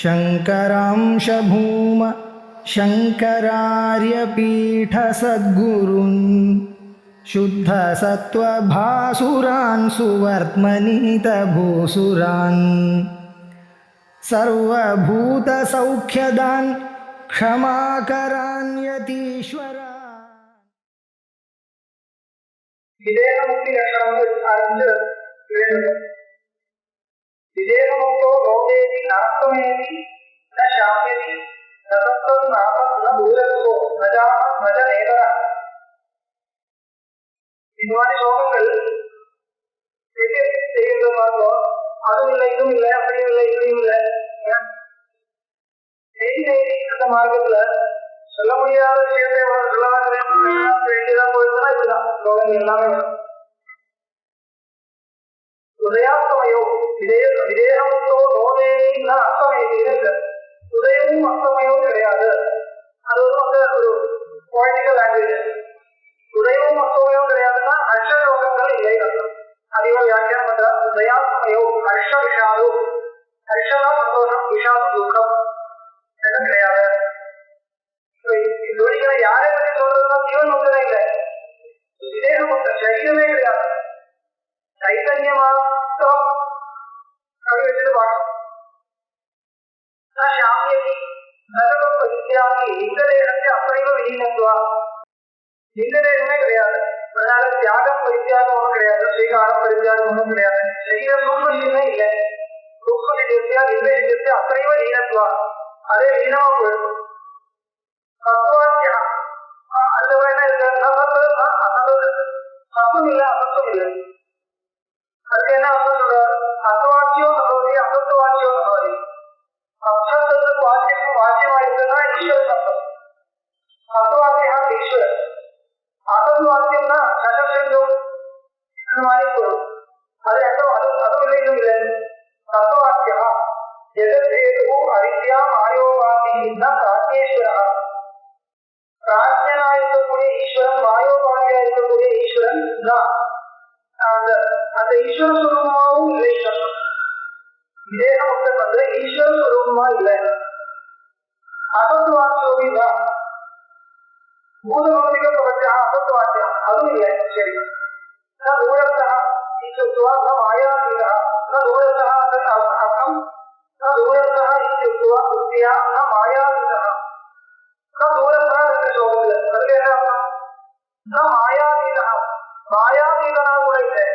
शङ्करांश भूम शङ्करार्यपीठसद्गुरून् शुद्धसत्त्वभासुरान् सुवर्त्मनीतभूसुरान् सर्वभूतसौख्यदान् क्षमाकरान् यतीश्वरान्. विदेहमुक्ति आरभ्य विदेहमुक्तो भवतेति नास्तमेति न शाम्यति न तत्तत् नापत् न दूरस्थो न जामः न च नेतरः. இதுமாதிரி ஸ்லோகங்கள் தெரியுது பார்த்தோம். அதுவும் இல்லை இதுவும் இல்லை அப்படியும் இல்லை இப்படியும் இல்லை. நெய் அந்த மார்க்கத்துல சொல்ல முடியாத விஷயத்தை வேண்டியதான் போயிருந்தா இதுதான் ஸ்லோகங்கள் எல்லாமே வரும். உதயாஸ்தமயோ விதேகமுக்தோ நோதேனா அஸ்தமயத்தின்னு உதயமும் அஸ்தமயமும் கிடையாது. அது வந்து ஒரு பொலிட்டிக்கல் லாங்குவேஜ். உதயமும் அஸ்தமயமும் கிடையாதுன்னா ஹர்ஷலோகங்கள் இல்லை. அதிகம் வியாக்கியானம் பண்றார். உதயாஸ்தமயோ ஹர்ஷ விஷாலோ ஹர்ஷனா சந்தோஷம் விஷாலும் துக்கம் எதுவும் கிடையாது. ஜோடிகளை யாரை பற்றி சொல்றதுன்னா ஜீவன் முக்தனே இல்லை. விதேகமுக்த சரீரமே கிடையாது. चैतन्य मात्र कभी वैसे बात ना शाम्यति नरक परित्यागी लिंगदेहस्य अपरिव विलीनत्वा लिंगदेहமே கிடையாது. அதனால தியாகம் பரித்தியாகம் ஒன்றும் கிடையாது. ஸ்வீகாரம் பரித்தியாகம் ஒன்றும் கிடையாது. சரீர சூக்ஷ்மமே இல்லை. சூக்ஷ்ம லிங்கத்தை அப்பரிவ லீனத்வா அதே லீனமா போயிடும். தத்துவாத்தியா அந்த வேணா சத்தம் இல்லை அசத்தம் இல்லை. அதுக்கு என்ன அர்த்தம் சொல்றாரு? அசவாச்சியம் அசவதி அசத்துவாச்சியம் அசவதி. அப்சத்துக்கு வாச்சியம் வாச்சியமா இருக்குன்னா ஈஸ்வர சப்தம். அசவாக்கியா ஈஸ்வரர். அசத்துவாச்சியம்னா சட்டசிங்கம் இந்த மாதிரி பொருள். அது அதுவும் இல்லை இன்னும் இல்லை. அசவாக்கியா ஜெகத்ஹேது அவித்யா மாயோபாதினா பிராஜ்ஞேஸ்வரா. பிராஜ்ஞனா இருக்கக்கூடிய ஈஸ்வரன் மாயோபாதியா இருக்கக்கூடிய ஈஸ்வரன் தான். அந்த ஈஸ்வர ஸ்வரூபமாவும் இல்லை. விதேகமுக்தன் வந்து ஈஸ்வர ஸ்வரூபமா இல்லை. அசத்துவாக்கியோகிதா பூதபௌதிக பிரபஞ்சா அசத்துவாக்கியம் அதுவும் இல்லை. சரி ந தூரத்தா இத்யுக்த்வா ந மாயாதீதா ந தூரத்தா அர்த்தம் ந தூரத்தா இத்யுக்த்வா புத்தியா ந மாயாதீதா ந தூரத்தா என்ற ஸ்லோகத்தில் அதுக்கு என்ன அர்த்தம்? ந மாயாதீதா மாயாதீதனா கூட இல்லை.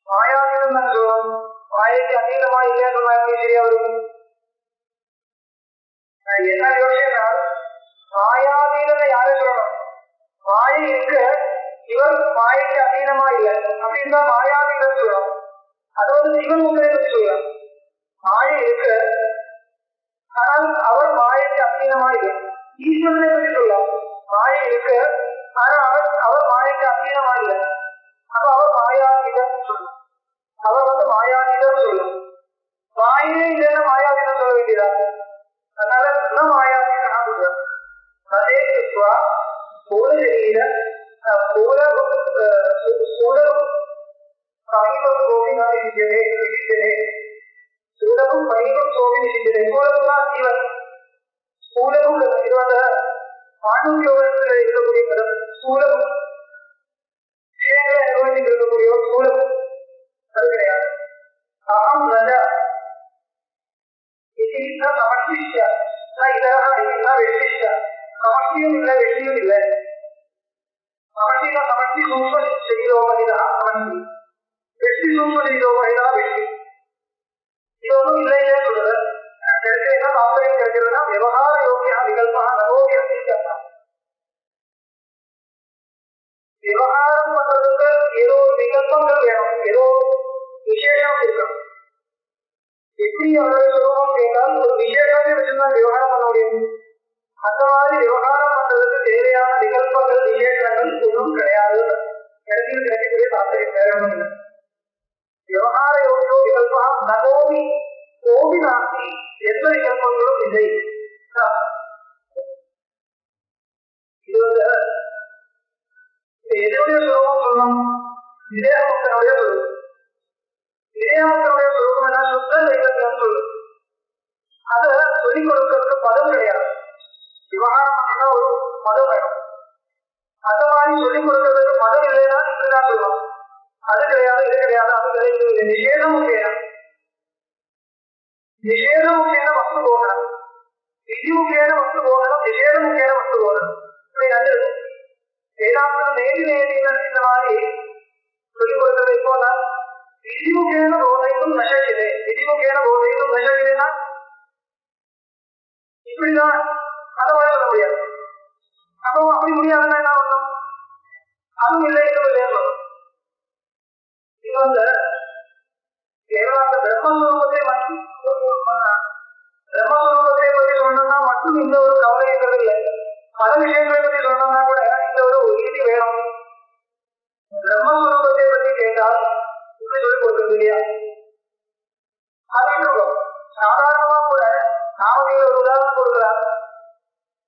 மாயாதீதம் தான் சொல்லுவோம். மாயைக்கு அதீதமா இல்லைன்னு சரியா வரும். என்ன யோசிச்சா மாயாதீதனை யாரை சொல்லணும்? மாயை இருக்கு, இவர் மாயைக்கு அதீதமா இல்லை அப்படின்னு தான் மாயாதீதம் சொல்லணும். அது வந்து சிவன் முத்திரை பற்றி சொல்லலாம். மாயை இருக்கு ஆனால் அவர் மாயைக்கு அதீதமா இல்லை. ஈஸ்வரனை பற்றி சொல்லலாம். மாயை இருக்கு ஆனா அவர் மாயைக்கு அதீதமா இல்லை. அப்ப அவர் மாயாதீதம் சொல்லணும். அவர் வந்து மாயாதீதம் சொல்லணும். மாயே இல்லைன்னா மாயாதீதம் சொல்ல வேண்டியதா? அதனால இன்னும் மாயாதீதம் சொல்றார். அதே கிருத்வா ஸ்தூல சரீர ஸ்தூல சமீபம் சோபினா விசித்தே ஸ்தூலமும் சமீபம் சோபி விசித்தே. ஸ்தூலம் தான் ஜீவன். ஸ்தூலமும் இது வந்து பாண்டூயோகத்தில் இருக்கக்கூடிய பதம். ஸ்தூலம் விஷயங்களை அனுபவித்து இருக்கக்கூடிய ஒரு ஸ்தூலம் அது கிடையாது. அகம் நஜ சமஷ்டிஷ்ட இதரா வெஷ்டிஷ்ட. சமஷ்டியும் இல்லை வெஷ்டியும் இல்லை. சமஷ்டினா சமஷ்டி சூக்ஷ்ம சரீரோபரிதா சமஷ்டி. வெஷ்டி சூக்ஷ்ம சரீரோபரிதா வெஷ்டி. இது ஒன்றும் இல்லையே சொல்றது. கிடைக்கிறதா தாத்பரியம் கிடைக்கிறதுனா விவகார யோகியா விகல்பா நவோகியா தீர்த்தான். விவகாரம் பண்றதுக்கு ஏதோ விகல்பங்கள் வேணும், ஏதோ விசேஷம் இருக்கணும். எப்படி அவருடைய சுரூபம் கேட்டால் ஒரு விசேஷத்தை வச்சுதான் விவகாரம் பண்ண முடியும். அந்த மாதிரி விவகாரம் பண்றதுக்கு தேவையான விகல்பங்கள் விசேஷங்கள் ஒன்றும் கிடையாது. இடத்தில் கிடைக்கக்கூடிய தாத்பரியம் வேற ஒன்றும் இல்லை. விவகார யோகியோ விகல்பா நகோமி கோவி நாசி எந்த விகல்பங்களும் இல்லை. இது வந்து எதனுடைய சுரூபம் சொல்லணும்? விதேகமுக்தனுடைய சுரூபம். விதேகமுக்தனுடைய சுரூபம் என்ன? சுத்த தெய்வத்தின் சொல்லு. നിഷേധമുഖേന വസ്തുബോധനം, വിധിമുഖേന വസ്തുബോധനം, നിഷേധമുഖേന വസ്തുബോധനം. இப்படி ரெண்டு வேதாந்தம் நேரி இந்த மாதிரி சொல்லிக் கொடுத்தது. இப்போ விதிமுகேன போதைக்கும் நசகிதே, விதிமுகேன போதைக்கும் நசகிதேனா இப்படிதான் அதை சொல்ல முடியாது. அப்போ அப்படி முடியாதுன்னா என்ன பண்ணணும்? அதுவும் இல்லை என்று சொல்லணும். இது கேவலாந்த பிரம்மஸ்வரூபத்தை பிரம்மஸ்வரூபத்தை பற்றி சொன்னா மட்டும் இந்த ஒரு கவலை இருக்கிறது இல்லை. பல விஷயங்களை பற்றி சொன்னா கூட இந்த ஒரு உறுதி வேணும். பிரம்மஸ்வரூபத்தை பற்றி கேட்டால் இப்படி சொல்லிக் கொடுக்கிறது இல்லையா? அது சாதாரணமா கூட நாம ஒரு உதாரணம் கொடுக்கிறார்.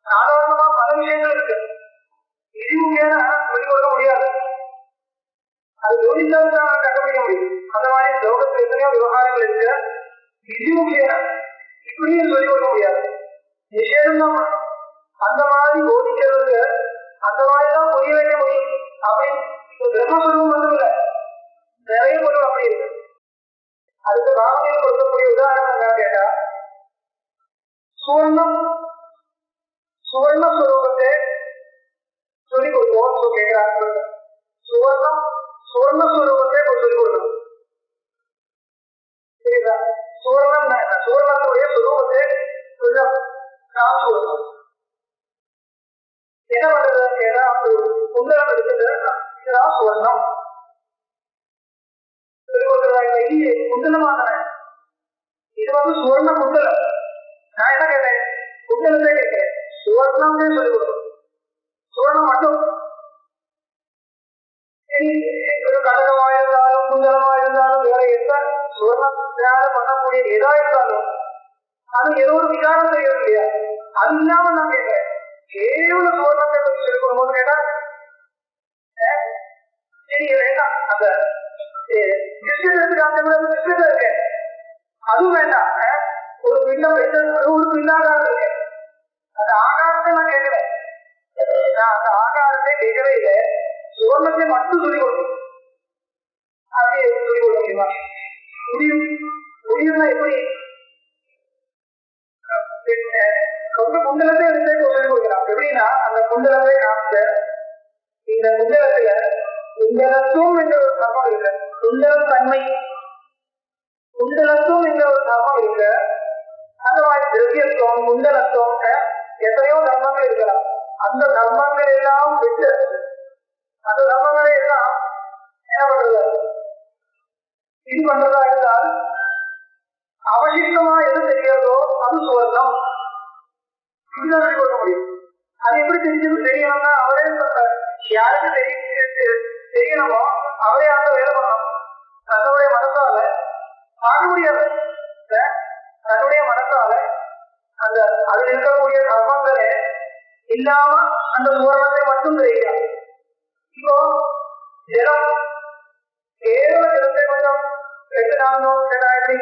சாதாரணமா பல விஷயங்கள் இருக்கு, விதிமுகேன சொல்லிக் கொடுக்க முடியாது. அது யோசித்தால் தான் கண்டுபிடிக்க முடியும். அந்த மாதிரி லோகத்தில் எத்தனையோ விவகாரங்கள் இருக்கு, விதிமுகேன இப்படியும் சொல்லிக் கொடுக்க முடியாது. நிஷேதம் தான் பண்ணணும். அந்த மாதிரி போதிக்கிறதுக்கு அந்த மாதிரிதான் புரிய வைக்க முடியும். அப்படி பிரம்மஸ்வரூபம் மட்டும் இல்லை, நிறைய பொருள் அப்படி இருக்கு. அதுக்கு ராமனில் கொடுக்கக்கூடிய உதாரணம் என்னன்னு கேட்டா, சுவர்ணஸ்வரூபத்தை சொல்லிக் கொடுப்போம் கேட்கிறாங்க. சுவர்ணஸ்வரூபத்தை சொல்லிக் கொடுக்கணும். சரிங்களா? சுவர்ணம் சுவர்ணத்துடைய சுரூபத்தை கொஞ்சம் காசு கொடுக்கணும். என்ன பண்றதுன்னு கேட்டா, குண்டலம் எடுத்துட்டு இதுதான் சுவர்ணம் சொல்லிக் கொடுக்குறாங்க. இது குண்டலமான இது சுவர்ண குண்டலம். நான் என்ன கேட்டேன்? குண்டலத்தை கேட்கிறேன். சுவர்ணமே சொல்லிக் கொடுக்கணும். சுவர்ணம் மட்டும் ஒரு கடகமா இருந்தாலும் குண்டலமா இருந்தாலும் வேற எந்த சுவர்ணத்தினால பண்ணக்கூடிய எதா இருந்தாலும் அது ஏதோ ஒரு விகாரம் செய்யறது இல்லையா? அது இல்லாம நான் கேட்கிறேன். கேவல சுவர்ணத்தை பற்றி சொல்லிக் கொடுக்கும்போது கேட்டா சரி வேண்டாம், அந்த பிஸ்கட் இருக்கு அதுவும் வேண்டாம். ஒரு பின்னம் ஒரு பின்னாகாரம் இருக்கு, அந்த ஆகாரத்தை நான் கேட்கிறேன். நான் அந்த ஆகாரத்தை கேட்கவே இல்லை, சுவர்ணத்தை மட்டும் சொல்லிக் கொடுக்கணும். அப்படி சொல்லிக் கொடுக்க முடியுமா? முடியும்னா எப்படி? குண்டலத்தை எடுத்து சொல்லிக் கொடுக்கலாம். எப்படின்னா, அந்த குண்டலத்தை காமிச்ச இந்த குண்டலத்துல குண்டலத்துவம் என்ற ஒரு தர்மம் இருக்கு, குண்டலம் தன்மை குண்டலத்துவம் என்ற ஒரு தர்மம் இருக்கு. அந்த மாதிரி திரவியத்துவம் குண்டலத்துவம் எத்தனையோ தர்மங்கள் இருக்கலாம். அந்த தர்மங்கள் எல்லாம் விட்டு அந்த தர்மங்களை எல்லாம் என்ன பண்றது? இது பண்றதா இருந்தால் அவசியமா எது தெரிகிறதோ அது சுவர்ணம். இப்படிதான் சொல்லிக் கொடுக்க முடியும். அது எப்படி தெரியணும்னா அவரே யாருக்கு தெரியணுமோ அவரே அந்த வேலை பண்ணணும். தன்னுடைய மனசால பார்க்க முடியாது. தன்னுடைய மனசால அந்த அதில் இருக்கக்கூடிய தர்மங்களே இல்லாம அந்த சுவர்ணத்தை மட்டும் தெரியாது. இப்போ ஜலம், கேவல ஜலத்தை கொஞ்சம்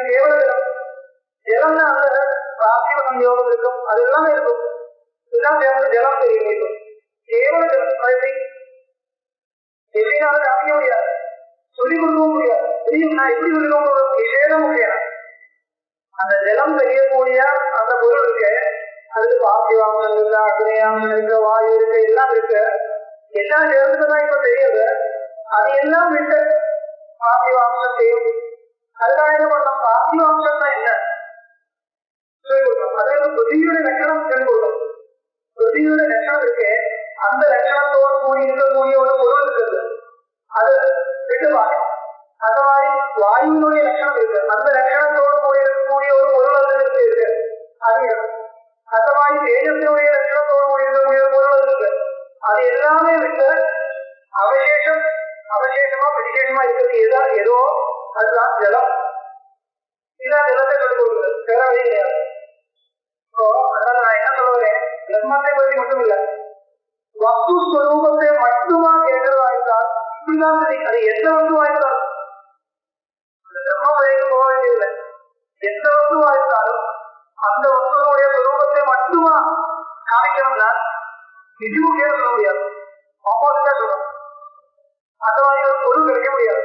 கேவல ஜலம் ஜலம்னா அந்த ராசிவ சம்யோகம் இருக்கும், அது எல்லாமே இருக்கும். இதுதான் ஜலம் தெரியும். கேவல ஜலம் எப்படினாலும் காமிக்க முடியாது, சொல்லிக் கொடுக்கவும் முடியாது. தெரியும்னா எப்படி சொல்லிக் நிஷேதம் முடியாது. அந்த ஜலம் தெரியக்கூடிய அந்த பொருள் இருக்கு, அதுக்கு பாசிவாம்சம் இருக்கு, அக்னியாம்சம் இருக்கு, வாயு இருக்கு, எல்லாம் இருக்கு. எல்லாம் சேர்ந்துதான் இப்ப தெரியுது. அது எல்லாம் விட்டு பாசிவாம்சத்தையும் அதுதான் என்ன பண்ணலாம்? பாசிவாம்சம் தான் என்ன சொல்லிக் கொடுக்கணும். அதே புதியுடைய லட்சணம் சொல்லிக் கொடுக்கணும். புதியுடைய லட்சணம் இருக்கு, அந்த லட்சணத்தோடு கூடி இருக்கக்கூடிய ஒரு பொருள் இருக்குது, அது விட்டு பாருங்க. அந்த மாதிரி வாயுனுடைய லட்சணம் இருக்கு, அந்த லட்சணத்தோடு கூடி இருக்கக்கூடிய ஒரு பொருள் அது இருக்கு, அது அந்த மாதிரி தேஜத்தினுடைய லட்சணத்தோடு கூடி இருக்கக்கூடிய ஒரு பொருள் இருக்கு. அது எல்லாமே விட்டு அவசேஷமா விசேஷமா இருக்கிறது ஏதோ அதுதான் ஜலம். இதுதான் ஜலத்தை சொல்லிக் கொடுக்குறது, வேற வழி கிடையாது. அதனால நான் என்ன சொல்ல வரேன், பிரம்மத்தை பற்றி மட்டும் இல்ல, வஸ்து ஸ்வரூபத்தை மட்டுமா கேட்கிறதா இருந்தால் இப்படிதான் அது எந்த வஸ்துவா இருந்தாலும் பிரம்ம வழிக்கு போக வேண்டியதில்லை. எந்த வஸ்துவா இருந்தாலும் அந்த வஸ்துவனுடைய ஸ்வரூபத்தை மட்டுமா காமிக்கணும்னா விதிமுகே சொல்ல முடியாது, ஆப்போசிட்டா சொல்லணும். அந்த மாதிரி ஒரு பொருள் கிடைக்க முடியாது.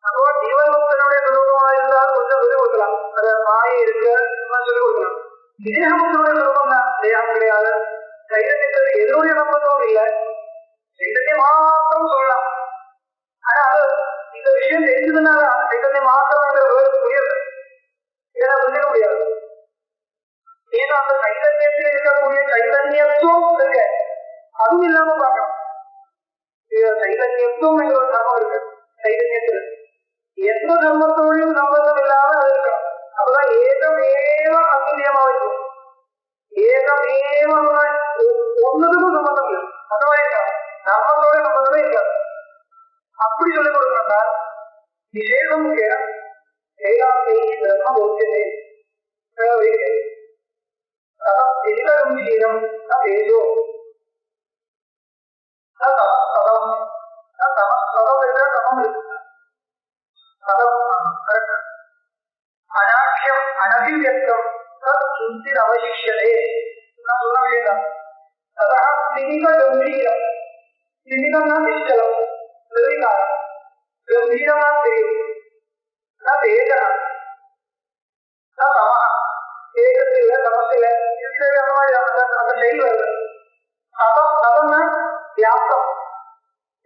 அப்போ ஜீவன் முக்தனுடைய ஸ்வரூபமா இருந்தால் விஜயமுத்தோட சொல்லுவாங்க தேகம் கிடையாது. சைதன்யத்துல எதோடைய சம்பந்தமும் இல்லை. சைதன்யம் மாத்திரம் சொல்லலாம். ஆனா அது இந்த விஷயம் தெரிஞ்சதுனால சைதன்யம் மாத்திரம் முடியாது. இதை புரிஞ்சிக்க முடியாது. ஏன்னா அந்த சைதன்யத்தில் இருக்கக்கூடிய சைதன்யத்துவம் இருக்கு, அதுவும் இல்லாம பார்க்கணும். சைதன்யத்துவம் என்ற ஒரு தர்மம் இருக்கு. சைதன்யத்துல எந்த தர்மத்தோடையும் சம்பந்தம் இல்லாம அது இருக்கணும். அப்பதான் ஏகமேவ அந்நியமா இருக்கும். ஏகமேவ ஒன்னுக்கும் சம்பந்தம் இல்லை. அதுவா இருக்காது. தர்மத்தோட சம்பந்தமே இருக்காது. அப்படி சொல்லிக் கொடுக்கணும்னா விசேஷம் கைலாசை பிரம்ம போக்கியதே கம்பீரம் தேஜோ அநாட்சியம் அனபிவியக்தம் கிஞ்சித் அவசிஷ்யதே. நான் சொல்ல வேண்டாம். ததா ஸ்திமிக கம்பீரம். ஸ்திமிகம்னா நிச்சலம், நிர்விகாரம். கம்பீரமா தெரியும். தேஜனா தமஹ. தேஜத்தில தமசில இருக்கிற அந்த மாதிரி அந்த செயல் வருது. ததம் ததம்னா வியாப்தம்.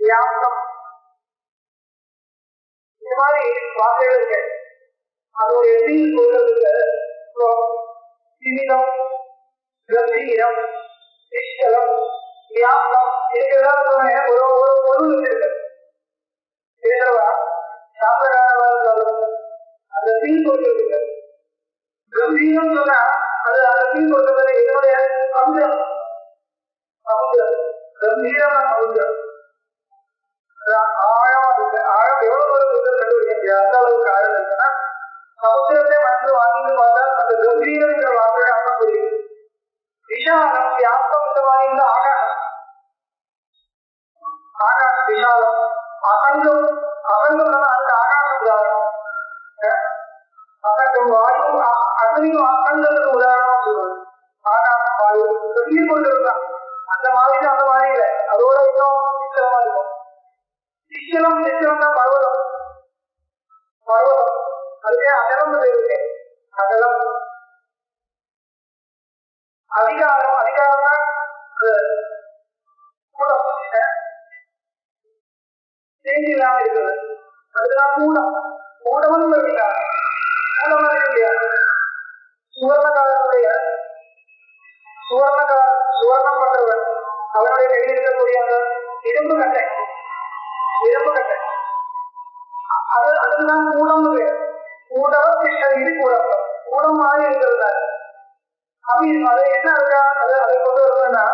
வியாப்தம் இந்த மாதிரி வார்த்தைகள் இருக்கு. அது ஒரு எப்படி சொல்றதுக்கு சிமிதம், கம்பீரம், நிச்சலம், வியாப்தம் இருக்கிறதா ஒரு பொருள் இருக்கு. அந்த தீ கொடுக்கிறது. கம்பீரம் சொன்னா அது அந்த தீ கொடுக்கிறது என்னுடைய சமுதிரம். சமுதிரம் கம்பீரமா சமுதிரம் ஆழமா இருக்கு. ஆழம் எவ்வளவு தூரம் கண்டுபிடிக்க அந்த அளவுக்கு ஆழம் இருக்குன்னா சமுதிரத்தை வந்து வாங்கிட்டு பார்த்தா அந்த கம்பீரம் என்ற வார்த்தையை அர்த்தம் புரியுது. விஷாலம் வியாப்தம் இந்த மாதிரி இருந்தா ஆகாசம். ஆகாசம் விஷாலம். அகங்கம் அகங்கம் அந்த ஆகாசம் உதாரணம். அகங்கம் வாயு அக்னியும் அகங்கத்துக்கு உதாரணமா சொல்லுவாங்க. ஆகாசம் வாயு வெளியே கொண்டு இருக்கான். அந்த மாதிரி அந்த மாதிரி இல்லை. அதோட இன்னும் நிச்சலமா இருக்கும். நிச்சலம் நிச்சலம்னா பர்வதம். பர்வதம் அதுக்கே அகலம் இருக்கு. அகலம் அதிகாரம். அதிகாரம்னா தேங்கி இல்லாம இருக்கிறது. அதுதான் கூடம். கூடமும் இருக்காங்க. கூடமா இருக்க சுவர்ணகாரனுடைய சுவர்ணம் பண்றவன் அவனுடைய கையில் இருக்கக்கூடிய அந்த இரும்பு கட்டை. இரும்பு கட்டை அதுதான் கூடம். கூடம் இது கூடம். கூடம் மாதிரி இருக்கிறது. அப்படி அது என்ன இருக்கா அதை கொண்டு வரணும்னா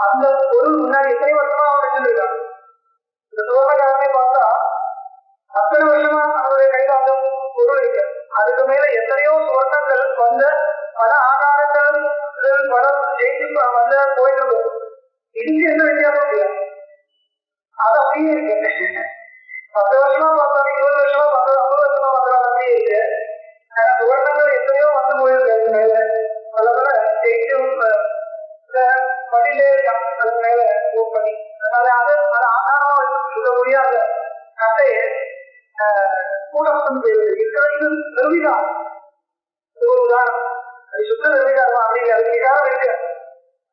அந்த பொருள் முன்னாடி எத்தனை வருஷமா அவன் வச்சிருக்கான். இந்த சுவர்ணகாரனை பார்த்தா அத்தனை வருஷமா அவருடைய கையில் அந்த பொருள் இருக்கு. அதுக்கு மேல எத்தனையோ சுவர்ணங்கள் வந்த பல ஆதாரங்கள் பல செய்தி வந்த போயிட்டு இதுக்கு என்ன வித்தியாசம் இல்லை. அது அப்படியே இருக்கு. 10 வருஷமா பார்த்தாலும் 20 வருஷமா பார்த்தாலும் 50 வருஷமா பார்த்தாலும் அப்படியே இருக்கு. சுவர்ணங்கள் எத்தனையோ வந்து போயிருக்கு. மேல அதனால செய்தியும் படியிலே இருக்கான். அது மேல பண்ணி அதனால அது ஆதாரமா இருக்கக்கூடிய அந்த கட்டையை கூட்டம் இருக்கிறது. நிர்விகாரம் ஒரு உதாரணம். அது சுத்த நிர்விகாரம். அப்படி அது விகாரம் இருக்கு.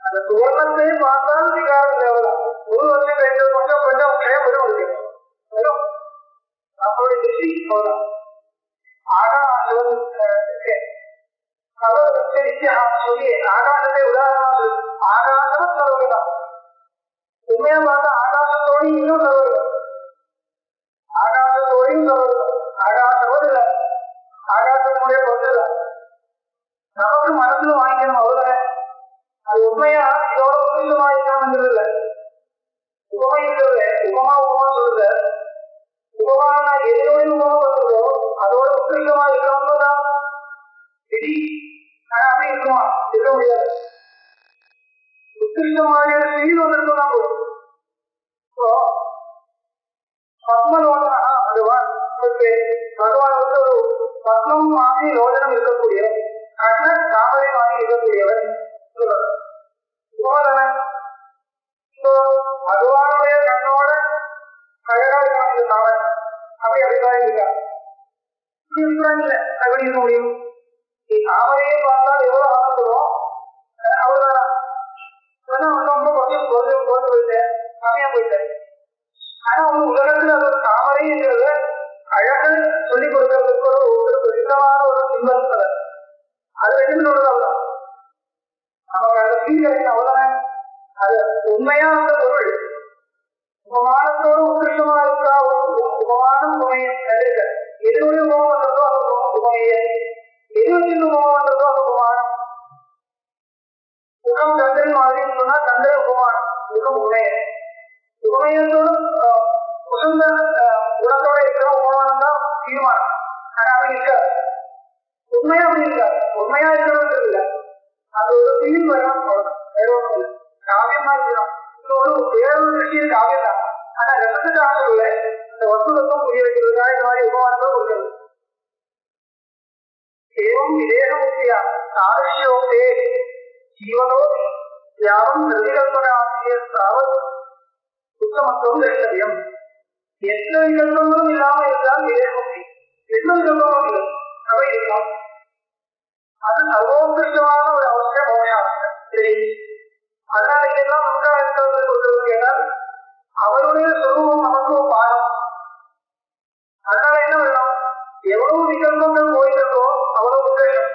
அந்த சுவர்ணத்தை பார்த்தால் விகாரம் தேவைதான். ஒரு வருஷம் கழித்து கொஞ்சம் கொஞ்சம் க்ஷயம் வரும். வரும் நம்மளுடைய திருஷ்டி போதும். ஆகாசம் சொல்லி ஆகாசத்தை உதாரணமாக ஆகாசம் சர்வகதம். உண்மையா பார்த்தா ஆகாசத்தோடு இன்னும் சர்வகதம். ஆகாசத்தோடையும் சர்வகதம். ஆகாசத்தோடு இல்லை. ஆகாசத்தோடைய பொருள் நமக்கு மனசுல வாங்கிக்கணும். அவ்வளவு அது உண்மையா இதோட உபமா இருக்காங்கிறது இல்லை. உபமா இருக்கிறது. உபமா சொல்லுது. உபமான எதோட உபமா வருதோ அதோட உபமா இருக்கணும் தான் விதி. அப்படி இருக்குமா? இருக்க முடியாது. உத்கிருஷ்டமான செய்தி வந்திருக்கா போதும். பத்மலோகனா அதுவான் பகவான் வந்து ஒரு பத்மம் மாதிரி லோஜனம் இருக்கக்கூடிய கண்ண தாமரை மாதிரி இருக்கக்கூடியவன் சொல்றது. பகவானுடைய கண்ணோட அழகா இருக்காங்க தாமரை. அப்படி அபிப்பிராயம் இருக்கா? இல்லை. அப்படி இருக்க முடியும். தாமரையை பார்த்தால் எவ்வளவு ஆசைப்படுவோம். இப்பதான் ரொம்ப கொஞ்சம் போட்டு போயிட்டேன், கம்மியா போயிட்டேன். ஆனா அவங்க உலகத்துல அது ஒரு தாமரைங்கிறத அழகு சொல்லிக் கொடுக்கறதுக்கு ஒரு சின்னமான ஒரு சிம்பல். அது வெளியிலுள்ளதான் நமக்கு அதை ஃபீல் கிடைக்கும், அவ்வளவுதான். அது உண்மையா அந்த பொருள் உபமானத்தோடு உத்கிருஷ்டமா இருக்கா, உபமானம் உண்மையை நடுக்க எதுவுடைய உபம் பண்றதோ அது உண்மையே, எதுவுடைய உபம் பண்றதோ அது உபமானம். முகம் சந்திரன் மாதிரி சொன்னா சந்திர உபமானம், முகம் உண்மையே. உண்மையத்தோடு உசந்த குணத்தோட இருக்கிற உபமானம் தான் தீர்மானம். ஆனா அப்படி இருக்காது, உண்மையா அப்படி இருக்காது. உண்மையா இருக்கிறது இல்லை, அது ஒரு ஃபீல் வரணும், வேற ஒன்றும் இல்லை. காவியமா இருக்கணும், இன்னொரு வேற ஒரு விஷயம் காவியம் தான். ஆனா ரசத்துக்காக இல்லை, இந்த வசூலத்தும் புரிய வைக்கிறதுக்காக இந்த மாதிரி உபமானத்தை கொடுக்கிறது. ஏவம் விதேகமுக்தியா சாதசியோக்தே ஜீவனோ யாவும் பிரதிகல்பன ஆசிரியர் சாவத் உத்தமத்துவம் தரிசவியம். எந்த விகல்பங்களும் இல்லாம இருந்தால் விதேகமுக்தி, எந்த விகல்பமும் இல்லை அவை இருக்கலாம். அது சர்வோத்கிருஷ்டமான ஒரு அவசியம், மோட்சாவசியம். சரி, அதனால இதெல்லாம் முக்கா இருக்கிறது சொல்றது கேட்டால் அவருடைய சொரூபம் நமக்கு பாடம். அதனால என்ன வேணும், எவ்வளவு விகல்பங்கள் போயிட்டு இருக்கோ அவ்வளவு உத்வேஷம்,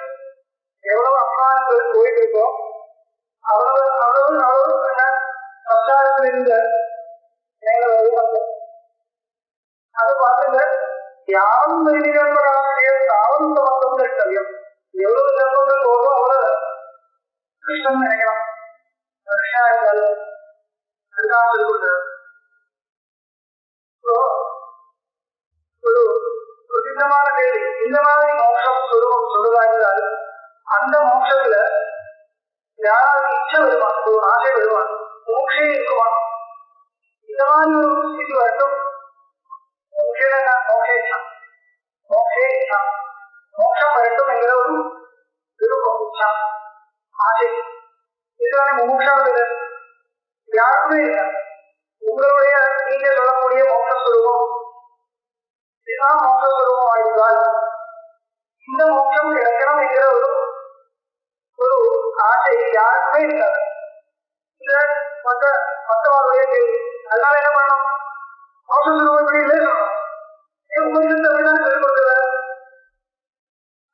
எவ்வளவு அபிமானங்கள் போயிட்டு இருக்கோ அவ்வளவு அவ்வளவு அவ்வளவு சம்சாரத்தில் இருந்த அது பார்த்துங்க. யாரும் விகல்பராசிரியர் தாவம் சமத்துவம் கர்த்தவியம். எவ்வளவு விகல்பங்கள் போதோ அவ்வளவு கிருஷ்ணன் நினைக்கணும். கிருஷ்ணா இருக்காது ஒரு பிரசித்தமான கேள்வி. இந்த மாதிரி மோட்சம் சொல்லுவா இருந்தால் அந்த மோட்சத்துல யாராவது இச்சை வருவான், ஒரு ஆசை வருவான், மோட்சே இருக்குவான். இந்த மாதிரி ஒரு இது வேண்டும். மோட்சம் வேண்டும் என்கிற ஒரு விருப்பம், ஆசை, இதுதானே முமுட்சாவது. யாருமே இல்லை. உங்களுடைய நீங்க சொல்லக்கூடிய மோட்சஸ்வரூபம் இதுதான் மோட்சஸ்வரூபம் ஆயிருந்தால் இந்த மோட்சம் கிடைக்கணும் என்கிற ஒரு ஆசை யாருக்குமே இருக்காது. இந்த மற்றவர்களுடைய கேள்வி. அதனால என்ன பண்ணணும், மோட்சஸ்வரூபம் எப்படி இல்லை சொல்லணும். உபனிஷத்து அப்படிதான் சொல்லிக் கொடுக்கிறார்.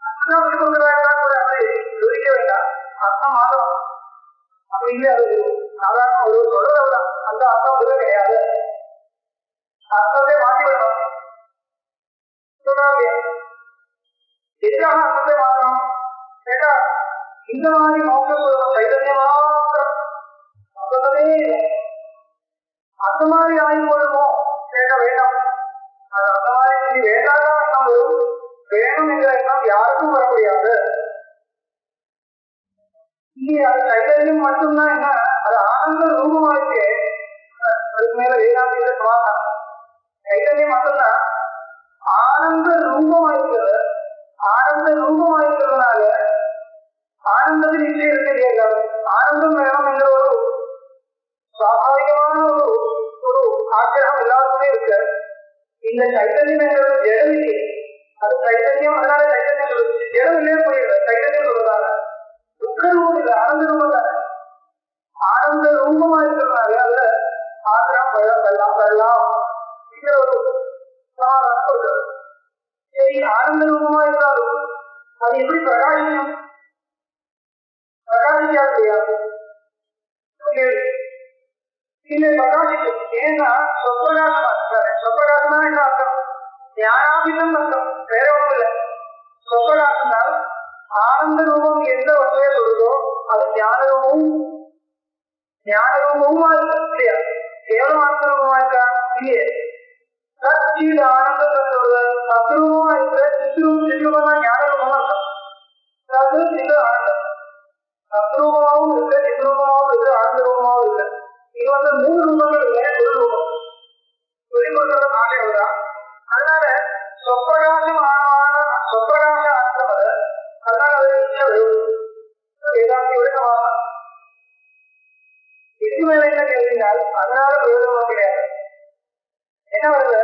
அப்படிதான் சொல்லிக் கொடுக்கிறார் கூட அப்படி யோசிக்க வேண்டாம், அர்த்தம் மாதம் அப்படி இல்லை. அது சாதாரண ஒரு சொல்றதான், அந்த அர்த்தம் கூட கிடையாது. அர்த்தத்தை மாற்றி விடணும். எதுக்காக அர்த்தத்தை மாற்றணும் கேட்டா, இந்த மாதிரி மோட்சம் சைதன்யமாக அர்த்தமே இல்லை. அந்த மாதிரி ஆகி போடுமோ கேட்க வேண்டாம். அது அந்த மாதிரி வேண்டாத அர்த்தம் வேணும் என்ற எண்ணம் யாருக்கும் வர முடியாது. இங்கே அது சைதன்யம் மட்டும்தான். என்ன, அது ஆனந்த ரூபமா இருக்கு. அதுக்கு மேல வேதாந்தியில சமாதானம். சைதன்யம் மட்டும்தான் ஆனந்த ரூபமா இருக்கிறது. ஆனந்த ரூபமா இருக்கிறதுனால ஆனந்தத்தில் இச்சை இருக்க தெரியாது. ஆனந்தம் வேணும் என்ற ஒரு சுவாபாவிகமான ஒரு ஆக்கிரகம் எல்லாருக்குமே இருக்கு. இந்த சைத்தன்யம் என்கிறது ஜெடவில்லை, அது சைத்தன்யம். அதனால சைத்தன்யம் சொல்லுது, ஜெடவில்லையே போயிடுது. சைத்தன்யம் சொல்றதால துக்க ரூபம் இல்லை, ஆனந்த ரூபம் தானே. ஆனந்த ரூபமா இருக்கிறதுனால அதுல ஆத்திரம் பழம் வெள்ளம் ஒரு சமாதானம் சொல்றது. சரி, ஆனந்த ரூபமா இருந்தாலும் அது எப்படி பிரகாசிக்கும்? பிரகாசிக்காது கிடையாது, இல்லை பிரகாசிக்கும். ஏன்னா சொப்பிரகாசம் என்ன அர்த்தம்? ஞானாபிதம் அர்த்தம், வேற ஒன்றும் இல்லை. சொப்பிரகாசம்னால் ஆனந்த ரூபம் எந்த வகையை சொல்றதோ அது ஞான ரூபமுமா இருக்கு இல்லையா? கேவலம் ஆனந்த ரூபமா இருக்கா? இல்லையே. சச்சித் ஆனந்தம் சொல்றது சத்ரூபமா இருக்கிற சித்ரூபமா ஞான ரூபம் அர்த்தம். அது சித ஆனந்தம் சத்ரூபமாவும் இருக்கு, சித்ரூபமாவும் இருக்கு, ஆனந்த ரூபமாவும் இருக்கு. இது வந்து 3 ரூபங்கள் இல்லை, ஒரு ரூபம் வெளிப்படுத்துற ஆசைகள் தான். அதனால சொப்பிரகாசம் சொப்பிரகாச ஆனந்தம். அதனால அது வேதாந்தியோட சமாதானம். இதுக்கு மேல என்ன கேள்வினால் அதனால பிரயோஜனம் கிடையாது. என்ன வருது,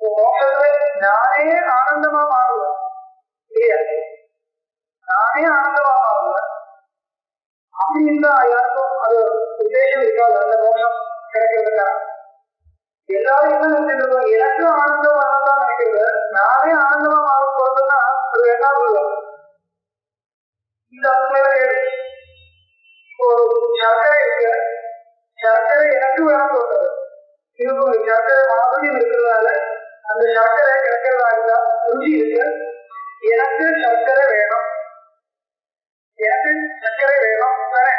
மோட்சத்துல நானே ஆனந்தமா மாறுவேன் இல்லையா? நானே ஆனந்தமா மாறுவேன். அப்படி இருந்தா யாருக்கும் அது கிடைக்கிறதுக்கா? எல்லாரும் என்ன நினைச்சிட்டு இருக்கோம், எனக்கு ஆனந்தம் வரதான் நினைக்கிறது, நானே ஆனந்தமா மாற போறதுன்னா அது என்ன சொல்லுவோம்? இந்த அர்த்தம் கேள்வி. ஒரு சர்க்கரை இருக்கு, சர்க்கரை எனக்கு வேணும் சொல்றது, இது சர்க்கரை மாதிரி இருக்கிறதால அந்த சர்க்கரை கிடைக்கிறதா இருந்தா ருச்சி இருக்கு, எனக்கு சர்க்கரை வேணும், எனக்கு சர்க்கரை வேணும் தானே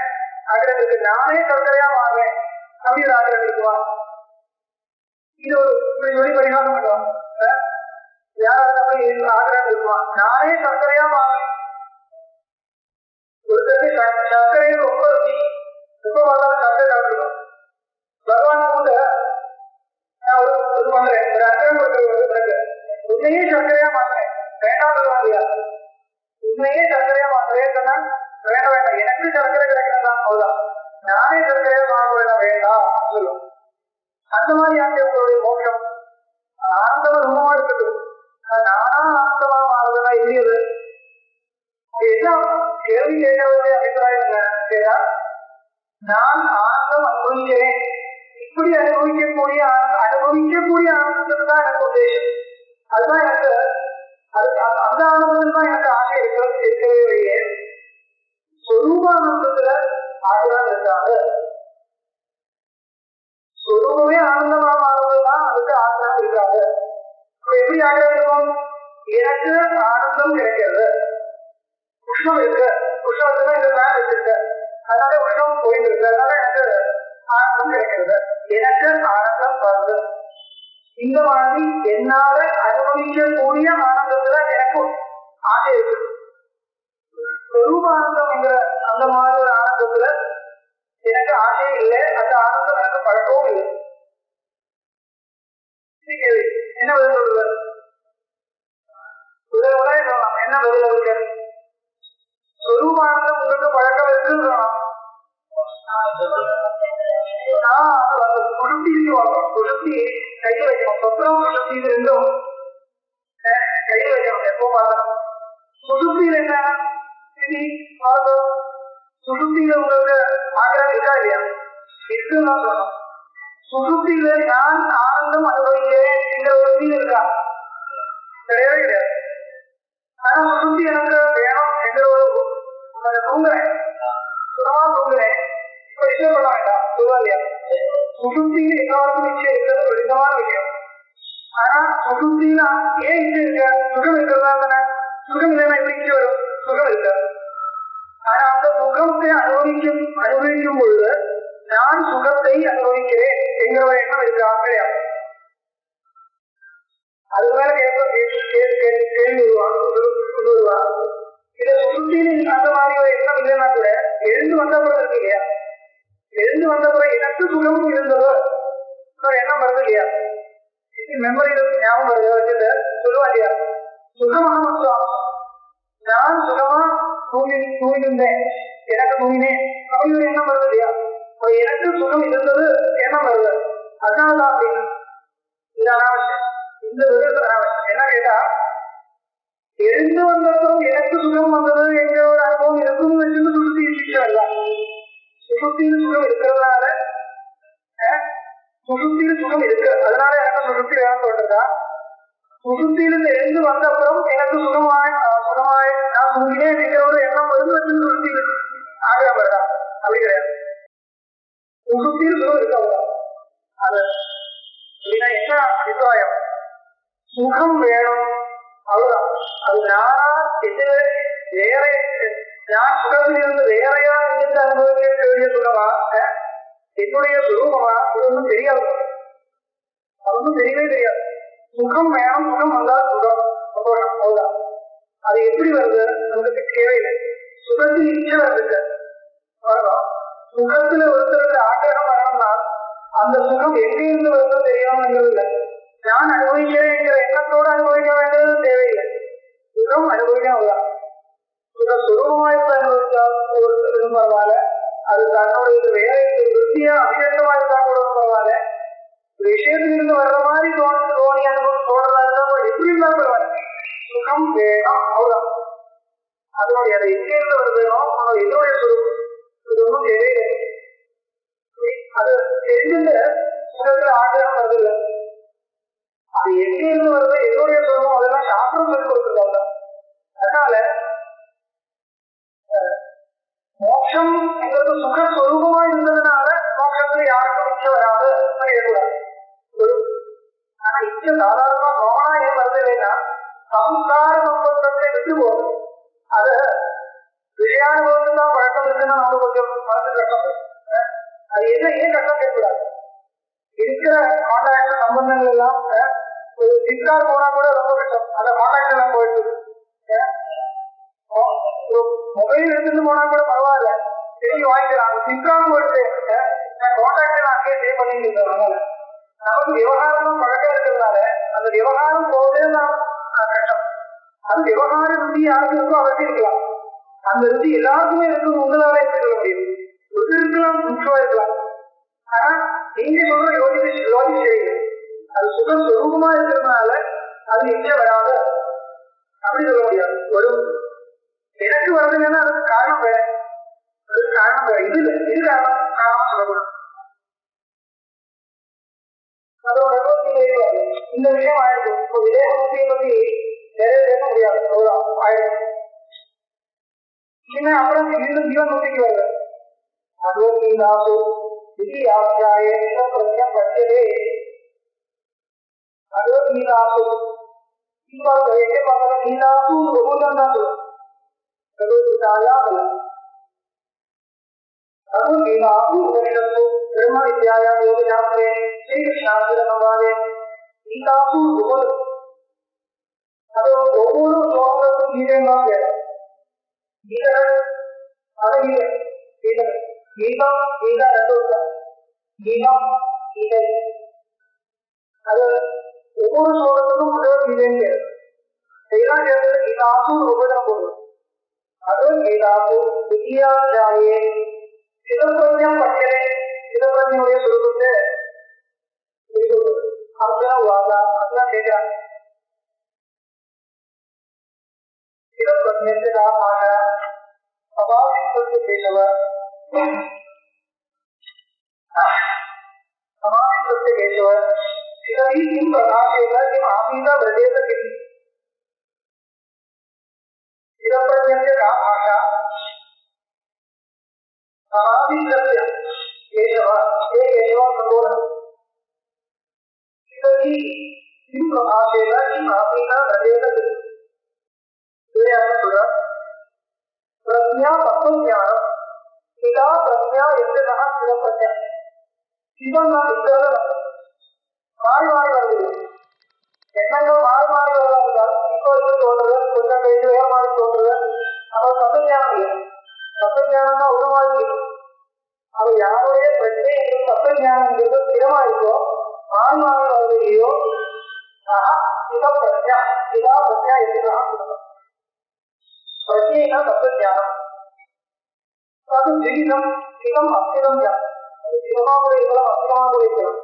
ஆகிறது, நானே சர்க்கரையா மாறுவேன் அப்படின்னு ஆகிறது இருக்குவா? இது ஒரு சொல்லி பரிகாரம் பண்ணுவாங்க. யாராவது ஆகிறது இருக்குவா? நானே சர்க்கரையா மாறுவேன். ஒருத்தருக்கு சர்க்கரையை ரொம்ப ருச்சி, ரொம்ப பார்த்தாலும் சர்க்கரை சாப்பிடுவோம். பகவான் கூட நான் ஒரு பண்றேன், ஒரு அக்கறை கொடுக்குறது, உண்மையே சர்க்கரையா மாற்றேன் வேண்டாம் சொல்லுவாங்க. உண்மையே சர்க்கரையா மாற்றேன் சொன்னா வேண்டாம் வேண்டாம், எனக்கு சர்க்கரை கிடைக்கிறதா அவ்வளவுதான், நானே சர்க்கரையா மாற்ற வேண்டாம் வேண்டாம் சொல்லுவோம். அந்த மாதிரி ஆகியவங்களுடைய மோட்சம் ஆனந்தமா ரொம்பமா இருக்குது. நானா ஆனந்தமா மாறுறதுன்னா இல்லையது என்ன கேள்வி கேட்கறதுடைய அபிப்பிராயம் என்ன கேட்டா, நான் ஆனந்தம் அனுபவிக்கிறேன், இப்படி அனுபவிக்கக்கூடிய ஆனந்தம் தான் எனக்கு உத்தேசம். அதுதான் எனக்கு அந்த ஆனந்தம் தான் எனக்கு ஆசை இருக்கவே இல்லையே. சொரூபானந்தத்துல ஆசைதான் இருக்காது. சொரூபமே ஆனந்தமா மாறுவதுதான் அதுக்கு ஆசைதான் இருக்காது. எப்படி ஆகிருக்கும்? எனக்கு ஆனந்தம் கிடைக்கிறது, உஷ்ணம் இருக்கு, உஷ்ணத்துக்கு இந்த மேல வச்சிருக்க, அதனால உஷ்ணம் போயிட்டு இருக்கு, அதனால எனக்கு ஆனந்தம் கிடைக்கிறது, எனக்கு ஆனந்தம் வருது. இந்த மாதிரி என்னால அனுபவிக்கக்கூடிய ஆனந்தத்துல எனக்கு ஆசை இருக்கு. சொரூபானந்தம் என்கிற அந்த மாதிரி ஒரு ஆனந்தத்துல எனக்கு ஆசையே இல்லை, அந்த ஆனந்தம் எனக்கு பழக்கவும் இல்லை. என்ன பதில் சொல்லுவார்? என்ன பதில் சொல்லுங்க? சொரூபானந்தம் உங்களுக்கு பழக்கம் இருக்குன்னு சொல்லலாம். சுழுத்திக்கு வாங்கணும், சுழுத்தி கையில் வைக்கணும், சொத்திரம் சுழுத்தி இது ரெண்டும் கையில் வைக்கணும் எப்போ பார்க்கணும். சுழுத்தியில் என்ன சுழுத்தியில உங்களுக்கு ஆகிரம் இருக்கா இல்லையா? இருக்குன்னு தான் சொல்லணும். சுழுத்தியில நான் ஆனந்தம் அனுபவிக்கிறேன் என்கிற ஒரு ஃபீல் இருக்கா? கிடையவே கிடையாது. ஆனா சுழுத்தி எனக்கு வேணும் என்கிற ஒரு தூங்குறேன், சுகமா தூங்குறேன், இப்ப விஷயம் பண்ண வேண்டாம் சொல்லுவா இல்லையா? சுசுப்தியில எல்லாருக்கும் நிச்சயம் இருக்கிறது ஒரு விதமான விஷயம். ஆனா சுசுப்தியில ஏன் இச்சை இருக்க? சுகம் இருக்கிறதா தானே? சுகம் இல்லைன்னா எப்படி இச்சை வரும்? சுகம் இருக்காது. ஆனா அந்த சுகத்தை அனுபவிக்கும் பொழுது நான் சுகத்தை அனுபவிக்கிறேன் என்கிற ஒரு எண்ணம் இருக்கா? கிடையாது. அது மேல கேள்வி வருவாங்க. இதை சுசுப்தியில அந்த மாதிரி ஒரு எண்ணம் இல்லைன்னா கூட எழுந்து வந்தப்பறம் இருக்கு இல்லையா? எழுந்து வந்தப்பறம் எனக்கு சுகம் இருந்ததோ ஒரு எண்ணம் வருது இல்லையா? மெமரியில ஞாபகம் வருது வச்சுட்டு சொல்லுவா இல்லையா? சுகமாக வந்தோம், நான் சுகமா தூங்கினேன், எனக்கு தூங்கினேன் அப்படி ஒரு எண்ணம் வருது இல்லையா? எனக்கு சுகம் இருந்தது எண்ணம் வருது, அதனாலதான் அப்படின்னு. இது அனாவசியம், இந்த விதத்துல அனாவசியம். என்ன கேட்டா, எழுந்து வந்தப்பறம் எனக்கு சுகம் வந்தது எங்க ஒரு அனுபவம் இருக்குன்னு வச்சுட்டு சுருத்தி சிக்ஷை வரலாம். சுசுப்தியில் சுகம் இருக்கிறதுனால சுசுப்தியில் சுகம் இருக்கு, அதனால எனக்கு சுசுப்தி வேணும் சொல்றதா? சுசுப்தியிலிருந்து எழுந்து வந்த அப்புறம் எனக்கு சுகமாய் நான் தூங்கினேன் என்கிற ஒரு எண்ணம் வந்து வச்சு சுசுப்தி ஆகிரம் வருதா? அப்படி கிடையாது. சுசுப்தியில் சுகம் இருக்கா? அது என்ன அபிப்பிராயம்? சுகம் வேணும் அவ்வளவுதான். அது நானா வேற நான் சுகத்தில் இருந்து வேறையா இருந்து அனுபவிக்க வேண்டிய சுகமா என்னுடைய சுரூபமா ஒன்றும் தெரியாது, ஒன்றும் தெரியவே தெரியாது. சுகம் வேணும், சுகம் வந்தால் சுகம் சந்தோஷம் அவ்வளவுதான். அது எப்படி வருது நமக்கு தேவையில்லை. சுகத்தில் இச்சை வருது, சுகத்துல ஒருத்தருக்கு ஆக்கிரகம் வரணும்னா அந்த சுகம் எங்கிருந்து வருது தெரியாமல் இல்லை. நான் அனுபவிக்கிறேன் என்கிற எண்ணத்தோடு அனுபவிக்க வேண்டியது தேவையில்லை. சுகம் அனுபவிக்க அவ்வளவுதான். சுகஸ்வரூபமாய் அனுபவித்தால் பரவாயில்ல, அது தன்னுடைய வேற விருத்தியா அபிஷேகமா இருந்தா கூட பரவாயில்ல, விஷயத்திலிருந்து வர்ற மாதிரி தோணி அனுபவம் தோன்றதா இருந்தா எப்படி இருந்தாலும் பரவாயில்ல, சுகம் வேணும் அவ்வளவுதான். அதனுடைய அதை எங்கிருந்து வருதுனோ என்னுடைய சுரூபம், இது ஒன்றும் தேவையில்லை. அது தெரிஞ்சுட்டு சுகத்துல ஆகிரம் வருது இல்லை. அது எங்கிருந்து வருது, என்னுடைய சொல்லும் அதெல்லாம் சாஸ்திரம் சொல்லி கொடுத்துருக்காங்க. அதனால மோட்சம் எங்களுக்கு சுகஸ்வரூபமா இருந்ததுனால மோட்சத்துல யாருக்கும் இச்சை வராது கிடையக்கூடாது. ஆனா இச்சை சாதாரணமா கவனா ஏன் வருது இல்லைன்னா சம்ஸ்கார சம்பந்தத்தை விட்டு போகுது. அது விஷயானுபவத்துக்கு தான் பழக்கம் இருக்குன்னா நம்ம கொஞ்சம் மனசு கஷ்டம். அது என்ன ஏன் கஷ்டம் கேட்கக்கூடாது. இருக்கிற கான்டாக்ட் சம்பந்தங்கள் எல்லாம் ஒரு சிம்கார்டு போனா கூட ரொம்ப கஷ்டம். அந்த கான்டாக்ட் எல்லாம் போயிட்டு மொபைல் எடுத்துட்டு போனா கூட பரவாயில்ல, திரும்பி வாங்கிக்கலாம். சிம்கார்டு போயிட்டு கான்டாக்ட் நான் அங்கேயே சேவ் பண்ணிட்டு இருந்தேன். நமக்கு விவகாரம் பழக்கம் இருக்கிறதுனால அந்த விவகாரம் போதே தான் கஷ்டம். அது விவகார ருதி யாருக்கு இருக்கோ அவருக்கு இருக்கலாம். அந்த ருதி எல்லாருக்குமே இருக்கும், உங்களால இருக்க முடியும். ருதி இருக்கலாம், முக்கியமா இருக்கலாம். ஆனா நீங்க சொல்ற யோசிச்சு அது சுகஸ்வரூபமா இருக்கிறதுனால அது இச்சை வராது அப்படி சொல்ல முடியாது. ஒரு எனக்கு வருதுன்னா அதுக்கு காரணம் வேற, அதுக்கு காரணம் வேற. இது இல்லை, இது காரணம் சொல்லக்கூடாது. அதோட இந்த விஷயம் ஆயிடுச்சு. இப்போ விதேகத்தை பத்தி நிறைய பேச முடியாது ஆயிடுச்சு. இனிமே அப்புறம் இன்னும் ஜீவன் முக்திக்கு வருது. பகவத்கீதாசு விதியாத்தியாயே பிரத்யம் பட்சதே. பகவத்கீதாசு எங்கே பார்த்தாலும் கீதாசு பகவதம் தான் சொல்லும். பகவத்கீதாயா பகவத்கீதாசு உபனிஷத்து பிரம்ம வித்யாயா யோகசாஸ்திரே ஸ்ரீகிருஷ்ணாஸ்திர சம்வாதே கீதாசு பகவதம். அது ஒவ்வொரு ஸ்லோகத்துக்கும் கீதையும் தான் வேணும். கீதங்கள் அது கீதங்கள் கீதம் கீதா ரெண்டு கீதம் கீதை அது ஒவ்வொரு ஸ்லோகத்துக்கும் பகவத்கீதைன்னு இதெல்லாம் சேர்ந்து கீதாசு உபதம் போடுவோம். பகவத்கீதாசு வித்யாத்தியாயே சிதப்பிரஜம் பட்சரே. சிதப்பிரஜனுடைய சுரூபத்தை அர்ஜுன வாதா அப்படிலாம் கேட்கிறாங்க. சிதப்பிரஜத்தை தான் ஆக சபாசித்து கேசவர் சமாதித்து கேசவர் சிதவி கிம் பிரகாசேக கிம் ஆபீதா விரதேச கிம். சிதப்பிரஜத்தை का भाषा समाधिस्य केशव हे केशव संबोधन सिद्धि किम प्रभाषेगा किम आत्मिका प्रदेश ये अनुसुरा प्रज्ञा तत्वज्ञान इदा प्रज्ञा यस्य नः सिद्धप्रज्ञा. சிவன் நான் இருக்கிறது மாறி மாறி வருது. எண்ணங்கள் மாறி மாறி வருவதால் இப்போ தோன்றது கொஞ்சம் வேறு மாறி தோன்றது. அவர் தத்துவஞானம் இல்லை. தத்துவஞானம்னா ஒரு மாதிரி அவர் யாருடைய பிரச்சனை தத்துவஞானம் ஸ்திரமா இருக்கோ மாறி மாறி வருவதையோ சிவப்பிரஜா சிவா பிரஜா என்றுதான் பிரஜைனா தத்துவஞானம். அது ஜீவிதம் சிவம் அஸ்திரம் அது சிவமா கூட இருக்கலாம், அஸ்திரமா கூட இருக்கலாம்.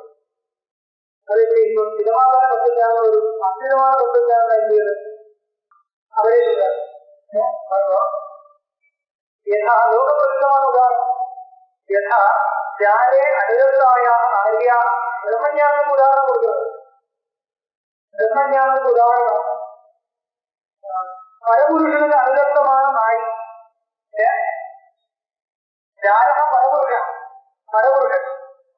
அது இப்போ சிவமான தத்துவஞானம் ஒரு அஸ்திரமான தத்துவஞானம் இருக்கிறது. அவரே சொல்றார் यथा लोक प्रसिद्धमान उदाहरण यथा ज्ञाने अनिरताया आर्या ब्रह्मज्ञान उदाहरण கொடுக்கிறது. ब्रह्मज्ञान उदाहरण பரபுருஷனுக்கு அனிரத்தமான நாய். யாரா பரபுருஷன் பரபுருஷன்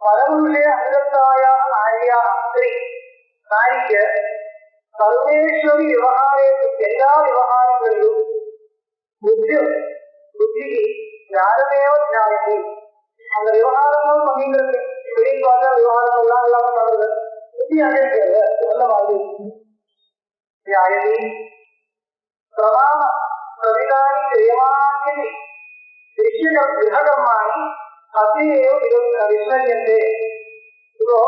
பரபுருஷே அனிரத்தாயா ஆர்யா ஸ்திரீ நாய்க்கு சர்வேஸ்வரி விவகாரே எல்லா விவகாரங்களிலும் புத்தி யாருமேவ ஞானி அந்த விவகாரங்களும் பண்ணிங்கிறது வெளியில் பார்த்த விவகாரங்கள்லாம் எல்லாமே பண்ணுறது புத்தி அடைக்கிறது நல்ல மாதிரி பிரமாண பிரவிதானி கிரியமானி கிரககர்மாணி அசையோ விஸ்மரியந்தே. இப்போ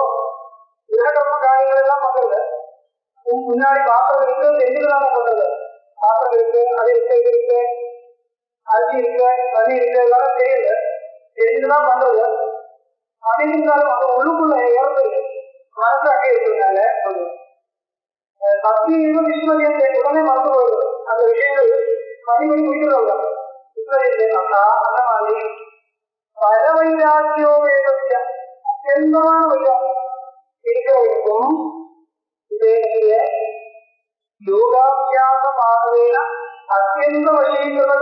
கிரககர்ம காரியங்கள் எல்லாம் பண்றது முன்னாடி பாத்திரம் இருக்கு தெரிஞ்சுதான் பண்றது. பாத்திரம் இருக்கு, அது இருக்கு, இது இருக்கு, அரிசி இருக்கு, தண்ணி இருக்கு, எல்லாம் தெரியல தெரிஞ்சுதான் பண்றது. அப்படி இருந்தாலும் அந்த உள்ளுக்குள்ள இறந்து மனசு அங்கே இருக்கிறதுனால சத்தியம் விஸ்வஜயத்தை உடனே மறந்து போயிடுது. அந்த விஷயங்கள் மதிப்படி முடிக்கிறவங்க விஸ்வஜயத்தை அந்த மாதிரி பரவைராக்கியோ வேதத்திய அத்தியந்தமான வைராகம் இருக்கிறவருக்கும் இதே யோகாபியாச பாதவேன அத்தியந்த வசீகரண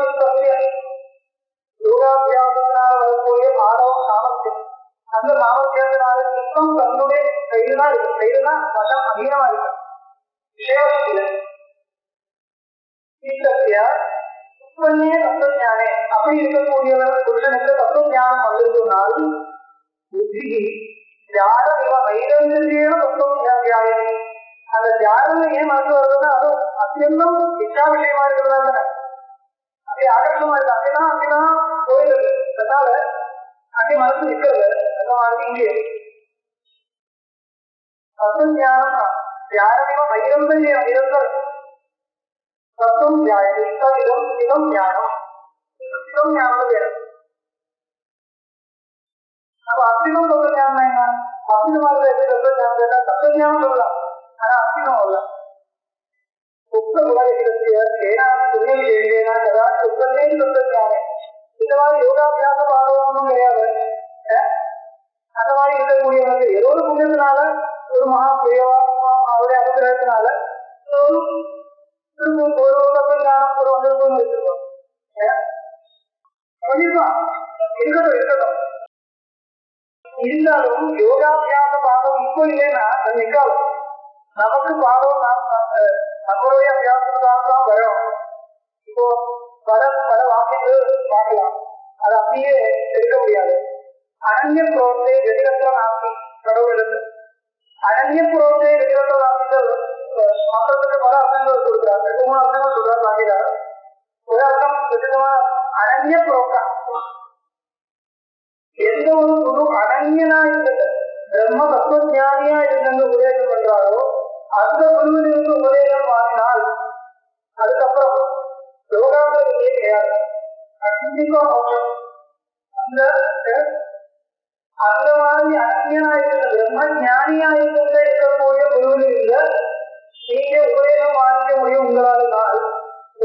யோகாபியாசத்தினால் வரக்கூடிய மாணவ சாமர்த்தியம் அந்த சாமர்த்தியத்தினால சித்தம் தன்னுடைய கையில்தான் இருக்கு. கையில்தான் வசம் அதிகமா இருக்கு. விஷயம் உட்பண்ணிய தத்துவஞானே அப்படி இருக்கக்கூடியவர் புருஷனுக்கு தத்துவஞானம் வந்திருந்தால் புத்தி தியான வைரந்திரியான தத்துவஞானி அந்த தியானம் ஏன் மனசு வருதுன்னா அது அத்தியந்தம் இச்சா விஷயமா இருக்கிறதா தானே அப்படி ஆகர்ஷமா இருக்கு. அப்படிதான் போயிருக்கு. அதனால அங்கே மனசு நிற்கிறது. அந்த மாதிரி இங்கே தத்துவஞானம் தியானம் வைரந்திரிய நிரந்தரம் தத்துவம் தியானம் இதம் ஞானம் இதம் ஞானம் வேணும். அப்ப அத்தினம் தத்துவ ஞானம் என்ன? அத்தினமாக தத்துவ ஞானம் கேட்டா தத்துவ ஞானம் சொல்லலாம். ஆனா அத்தினம் அல்ல. உக்த குணவிசத்திய ஏனான புண்ணியம் செய்தேனா கதா உக்தமே தத்துவ ஞானம். இந்த மாதிரி யோகாபியாச பாதவமும் கிடையாது. அந்த மாதிரி இருக்கக்கூடியவர்கள் ஏதோ ஒரு புண்ணியத்தினால ஒரு மகா பிரியவா அவருடைய அனுகிரகத்தினால இருந்தாலும் யோகாபியாச பாதம் இப்போ இல்லைன்னா நிக்காலும் நமக்கு பாதம் நம்மளுடைய அபியாசத்தான் தான் வரணும். இப்போ பல வாக்கியங்கள் பார்க்கலாம். அது அப்படியே எடுக்க முடியாது. அனன்ய புரோத்தை வெற்றிடத்துல நாசி கடவுள் அனன்ய புரோத்தை வெற்றிடத்துல நாசிகள் மொத்தத்துக்கு பல அர்த்தங்கள் சொல்றாங்க. 2-3 அர்த்தங்கள் சொல்றாரு வாங்கினார். ஒரு அர்த்தம் அனன்ய புரோக்கா எந்த ஒரு குரு அனன்யனா இருந்தது பிரம்ம தத்துவஞானியா இருந்து உபதேசம் பண்றாரோ அந்த குருவிலிருந்து உபதேசம் வாங்கினால் அதுக்கப்புறம் யோகாங்கிறது கிடையாது. கண்டிப்பா அந்த மாதிரி அனன்யனா இருந்த பிரம்ம ஞானியா இருக்கக்கூடிய குருவில் இருந்த நீங்க உபதேசம் வாங்கிக்க முடியும் உங்களால்.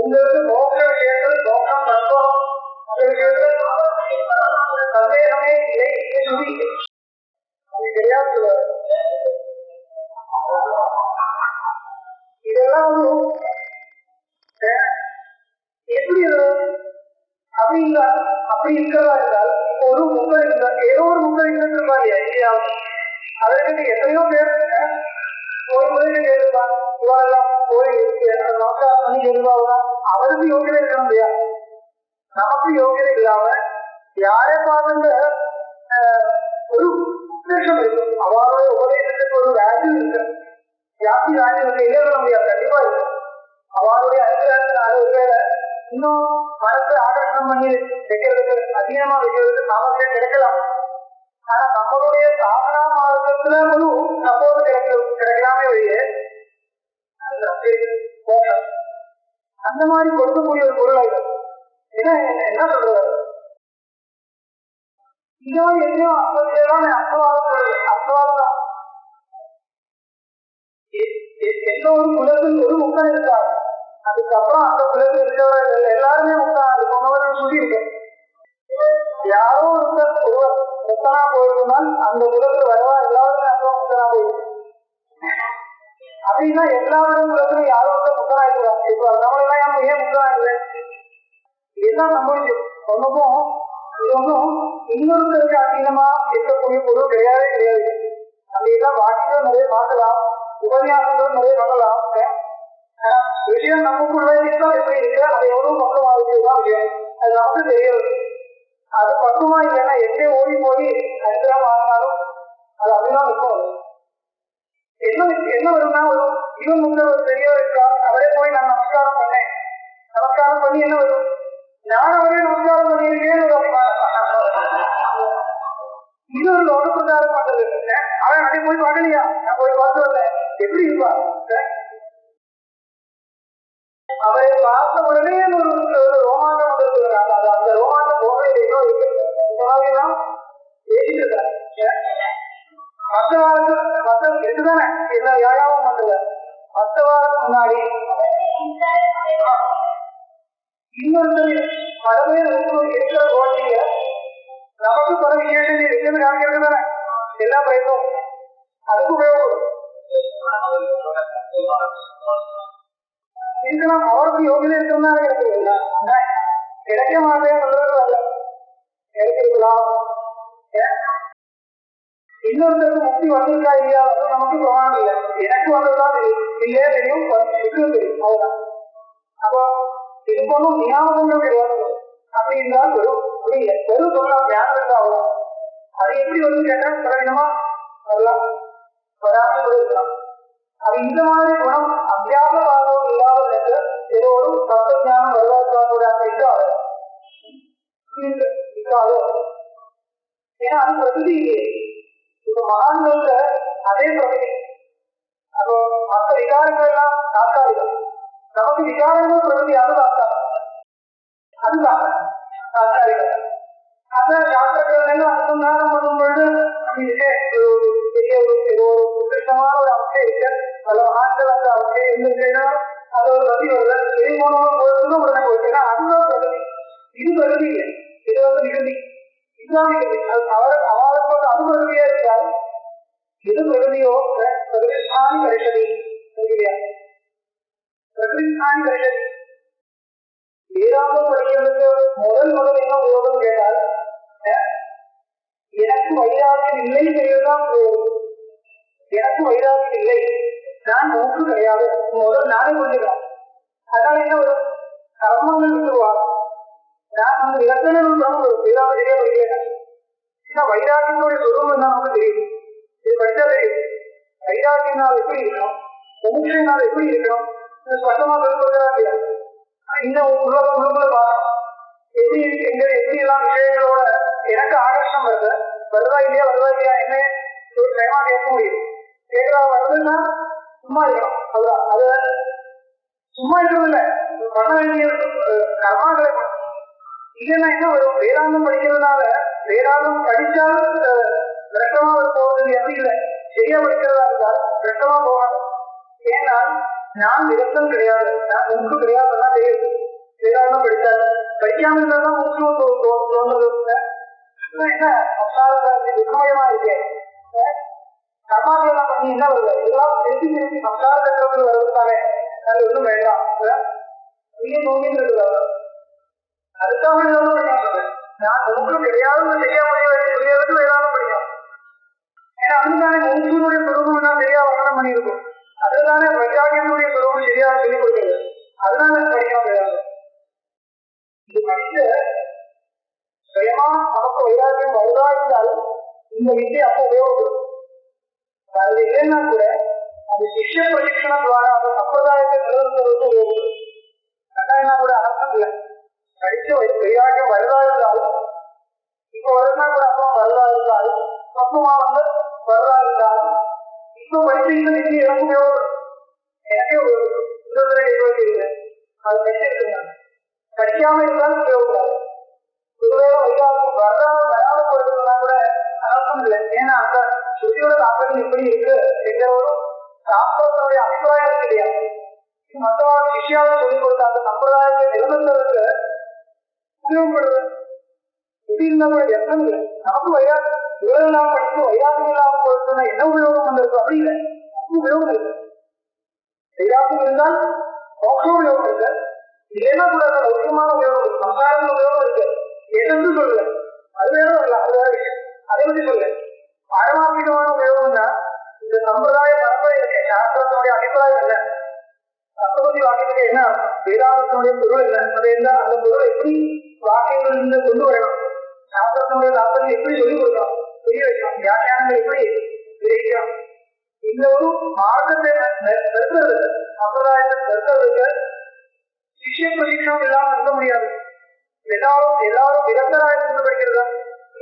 உங்களுக்கு மோட்ச விஷயங்கள் மோட்சம் தத்துவம் அந்த விஷயங்கள் சந்தேகமே இல்லை. தெரியாது இதெல்லாம் எப்படி அப்படி இல்ல அப்படி இருக்கிறதா இருந்தால் இப்போ ஒரு முப்பது இருந்தால் ஏதோ ஒரு முப்பது இருந்தா இந்தியாவில் அதற்கு எத்தனையோ பேர் கோயில் கேட்டுப்பான் இவரெல்லாம் கோயில் நமஸ்காரம் பண்ணி எழுதுவாங்க. அவருக்கு யோகியதை இருக்க முடியாது. நமக்கு யோகியதை இல்லாம யாரை பார்த்த ஒரு உத்தேசம் இருக்கு. அவருடைய உபதேசத்துக்கு ஒரு வேல்யூ இருக்கு. ஜாஸ்தி வேல்யூ இருக்கு. இல்ல முடியாது. கண்டிப்பா இருக்கு. அவருடைய அனுகிரகத்தினால ஒருவேளை இன்னும் மனசை ஆகர்ஷணம் பண்ணி வைக்கிறதுக்கு அதிகமா வைக்கிறதுக்கு சாமர்த்தியம் கிடைக்கலாம். ஆனா நம்மளுடைய சாதனா மார்க்கத்துல ஒரு சப்போர்ட் கிடைக்கலாமே வெளியே அந்த மாதிரி கொடுக்கக்கூடிய ஒரு பொருள் என்ன சொல்றது இன்னும் எத்தனையோ அப்பதான் அர்த்தவாதம் தான். எந்த ஒரு குலத்தில் ஒரு முக்கம் இருக்காது. அதுக்கப்புறம் அந்த குலத்தில் இருக்கிறவர்கள் எல்லாருமே முக்கம் அது போனவர்கள் சொல்லி இருக்கு. யாரோ ஒருவர் முக்கனா போயிருந்தால் அந்த குலத்தில் வரவா எல்லாருமே அப்புறம் முக்கனா போயிருக்கு. அப்படின்னா எல்லாரும் குலத்திலும் யாரோ ஒருத்தர் முக்கனா இருக்கிறாங்க. இப்போ நம்மளெல்லாம் ஏன் முக்கனா இல்லை? இதுதான் சம்பவிக்கும். ஒன்றுக்கும் இது ஒன்றும் இன்னொருத்தருக்கு அதீனமா இருக்கக்கூடிய பொருள் கிடையாது. அப்படிதான் வாக்கியம் நிறைய பார்க்கலாம், உபன்யாசங்கள் நிறைய பண்ணலாம். விஷயம் நமக்குள்ள இருந்தால் எப்படி இருக்கு, அது எவ்வளவு பக்கமா இருக்குதான் விஷயம். அது நமக்கு தெரியாது. அது பக்கமா இல்லைன்னா எப்படி ஓடி போய் கண்டிப்பா ஆனாலும் அது அப்படிதான் இருக்கும். என்ன வரும்னா இவன் முன்ன ஒரு பெரியவர் இருக்கா, அவரே போய் நான் நமஸ்காரம் பண்ணேன். நமஸ்காரம் பண்ணி என்ன வரும்? நான் அவரே நமஸ்காரம் பண்ணியிருக்கேன். இது ஒரு லோக பிரச்சாரம் பண்றது. அவன் அதை போய் பார்க்கலையா? நான் போய் பார்த்து வந்தேன். எப்படி இருப்பா? அவரை பார்த்த உடனே ஒரு ரோமாண்டம் வந்திருக்கிறாங்க. அந்த ரோமாண்டம் போகவே ஏதோ இருக்கு. இந்த மாதிரிலாம் பேசிட்டு மற்ற இதுதானே எல்லா வியாயாமம் பண்றது. மற்ற வாரத்துக்கு முன்னாடி இன்னொரு பல பேர் இருக்கிற கோட்டையில நமக்கு பல விசேஷங்கள் இருக்குன்னு காமிக்கிறது தானே. எல்லா பிரயத்னம் அதுக்கு உபயோகப்படும் இருக்கலாம். அவருக்கு யோகிதை இருக்கிறதுனால கிடைக்கல, கிடைக்க மாட்டேன் சொல்றது கிடைக்கலாம். இன்னொருத்தருக்கு முக்தி வந்திருக்கா இல்லையா அது நமக்கு பிரமாணம் இல்லை. எனக்கு வந்ததுதான் இல்லையே தெரியும், தெரியும், அவ்வளவுதான். அப்போ இது போலும் ஞாபகங்கள் கிடையாது அப்படின்னா வெறும் வெறும் சொல்லலாம் ஞானம் இருந்தா அவ்வளவு. அது எப்படி வந்து கேட்டா பிரகடனமா அதெல்லாம் வராமல் இருக்கலாம். அது இந்த மாதிரி குணம் அத்தியாசவாதம் இல்லாத ஏதோ ஒரு தத்துவஞானம் வரலாற்றாரோட இருக்காது. ஏன்னா அது பிரகிருதி இல்லையே. இப்ப மகான்கள்ல அதே பிரகிருதி. அப்போ மற்ற விகாரங்கள் எல்லாம் தாக்காதிகள். நமக்கு விகாரங்கள் பிரகிருதி அதுதான் அதுதான் தாக்காதிகள். அந்த சாஸ்திரங்கள் அனுசந்தானம் பண்ணும் பொழுது பெரிய ஒரு உத்கிருஷ்டமான ஒரு அவஸ்தை இருக்கு. பல மகான்கள் அந்த அவஸ்தை இருந்துச்சுன்னா அது ஒரு ரதி வருது. வெளிமோனமும் போயிட்டு உடனே போயிட்டு அதுதான் பிரகிருதி. இது பிரகிருதி இல்லை, இது வந்து நிகழ்ச்சி. இதுதான் நிகழ்ச்சி. அவளுக்கு அது பிரகிருதியா இருக்காது. எது பிரகிருதியோ பிரகிருஷ்டானி கரிஷதி இல்லையா? பிரகிருஷ்டானி கரிஷதி வேதாந்தம் படிக்கிறதுக்கு முதல் என்ன உபயோகம் கேட்டால் எனக்கு வைராகியம் இல்லை செய்யறதுதான் உபயோகம். எனக்கு வைராகியம் இல்லை, நான் மூன்று கிடையாது, முதல் நானே புரிஞ்சுக்கலாம். அதனால என்ன ஒரு கர்மங்கள் விட்டுருவாங்க. நான் வந்து இலக்கணம் தான் ஒரு வேதாந்திரியா படிக்கிறேன். ஏன்னா வைராகியத்தோட சொல்லுவது தான் நமக்கு தெரியும். இது படிச்சா தெரியும் வைராகியனால் எப்படி இருக்கணும், மூச்சையினால் எப்படி இருக்கணும், ஸ்பஷ்டமா சொல்லுறதா இல்லையா? இன்னும் உள்ள பாடம் எப்படி எப்படி எல்லாம் விஷயங்களோட எனக்கு ஆகர்ஷம் வருதா இல்லையா என்ன ஒரு டைமா கேட்க முடியும். கேட்கறா வருதுன்னா சும்மா இருக்கணும். அதுதான் அது சும்மா இருக்கிறது இல்லை, பண்ண வேண்டிய கர்மாக்களை இல்லைன்னா என்ன வரும்? வேதாந்தம் படிக்கிறதுனால வேதாந்தம் படிச்சால் விளக்கமா போகிறது அப்படி இல்லை. சரியா படிக்கிறதா இருந்தால் விளக்கமா போகணும். ஏன்னா நான் விரக்தம் கிடையாது, நான் மூன்று கிடையாதுன்னா தெரியும். வேதாந்தம் படிச்சாரு படிக்காம இருந்தாலும் மூன்று தோன்றது என்ன துக்கமயமா இருக்கேன். கர்மாக்கள் பண்ணி என்ன வருது? இதெல்லாம் திருப்பி திருப்பி சம்சார சக்கரத்தில் வருவதாலே அது ஒன்றும் வேண்டாம். நீங்க தோங்கிட்டு அதுக்காக நான் மூன்று கிடையாதுன்னு சரியா புரியறதுக்கு வேதாந்தம் படிக்கும். ஏன்னா அதுதானே மூன்றுடைய சுரூபம் தான் சரியா வர்ணனம் பண்ணியிருக்கும். அதுதானே வைராகியனுடைய சுரூபம் சரியா சொல்லிக் கொடுக்கிறது. அதனால படிக்காம வேதாந்தம் இது படிச்ச சுயமா நமக்கு வைராகியம் வருதா இருந்தாலும் இந்த வித்தை அப்போ உபயோகப்படும். அது இல்லைன்னா கூட அது சிஷ்ய பிரசிக்ஷணம் துவாரா அந்த சம்பிரதாயத்தை நிலவுறதுக்கு உபயோகப்படும். கட்டாயம்னா கூட அர்த்தம் இல்லை. படிச்ச வைராகியம் வருதா இருந்தாலும் இப்ப வருதுன்னா கூட அப்பா வருதா இருந்தாலும் அப்பமா வந்து வருதா இருந்தாலும் இப்ப படிச்ச இந்த வித்தை எனக்கு உபயோகப்படும். எனக்கே உபயோகப்படும். அது படிச்சிருக்காங்க படிக்காம இருந்தாலும் உபயோகப்படாது. ஒருவேளை வைராகியம் வராம போயிருந்தா கூட அர்த்தம் இல்லை. ஏன்னா அந்த சுத்தியோட தாக்கம் எப்படி இருக்கு என்ற ஒரு சாஸ்திரத்தினுடைய அபிப்பிராயம் கிடையாது. மற்றவங்க சிஷ்யாவை சொல்லிக் கொடுத்த அந்த சம்பிரதாயத்தை நிலநிறுத்துறதுக்கு உபயோகப்படுது. இப்படி இருந்தா கூட எத்தனை இல்லை. நமக்கு இவ்வளவு இல்லாம படிச்சு வைராகியம் இல்லாம போயிருந்தா என்ன உபயோகம் வந்திருக்கு? அப்படி இல்லை, உபயோகம் இருக்கு. வைராகியம் இருந்தால் மோட்சம் உபயோகம் இருக்கு. இல்லைன்னா கூட முக்கியமான உபயோகம் இருக்கு. சம்சாரத்தின் உபயோகம் இருக்கு. எது சொல்லல, அது வேற இல்லை, அது வேற விஷயம். அதை பத்தி சொல்ல பாரமார்த்திகமான உபயோகம்னா இந்த சம்பிரதாய பரம்பரை இருக்க சாஸ்திரத்தினுடைய அபிப்பிராயம் என்ன, தத்துவதி வாக்கியத்துக்கு என்ன அர்த்தம், வேதாந்தத்தினுடைய பொருள் என்ன, அது என்ன, அந்த பொருள் எப்படி வாக்கியங்கள் இருந்து கொண்டு வரணும், சாஸ்திரத்தினுடைய தாக்கத்தை எப்படி சொல்லிக் கொடுக்கலாம், புரிய வைக்கலாம், வியாக்கியானங்கள் எப்படி விரைக்கலாம். இந்த ஒரு மார்க்கத்தை நிறுத்துறது, சம்பிரதாயத்தை நிறுத்துறதுக்கு சிஷ்ய பிரசிக்ஷம் இல்லாம இருக்க முடியாது. எல்லாரும் நிரந்தராயிருந்து படிக்கிறதா